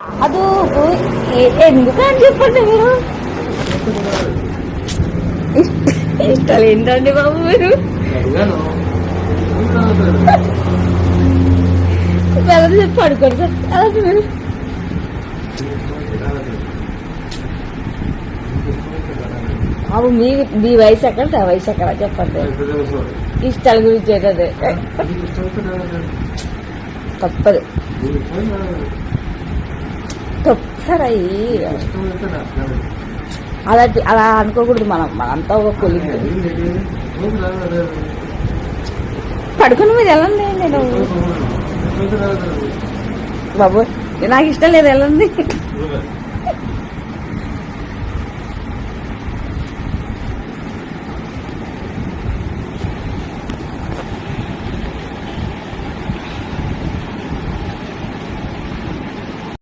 అది ఎందుకని చెప్పండి మీరు ఇష్టాలు ఏంటండి బాబు మీరు పిల్లలు చెప్పి పడుకోండి సార్ అలా మీరు బాబు మీ వయసు ఎక్కడ ఆ వయసు ఎక్కడ చెప్పండి ఇష్టాల గురించి ఏంటది తప్పదు సార్ అయ్యి అలా అనుకోకూడదు మనంతా ఒక కొలిగి పడుకుని మీరు వెళ్ళండి నేను బాబు నాకు ఇష్టం లేదు వెళ్ళండి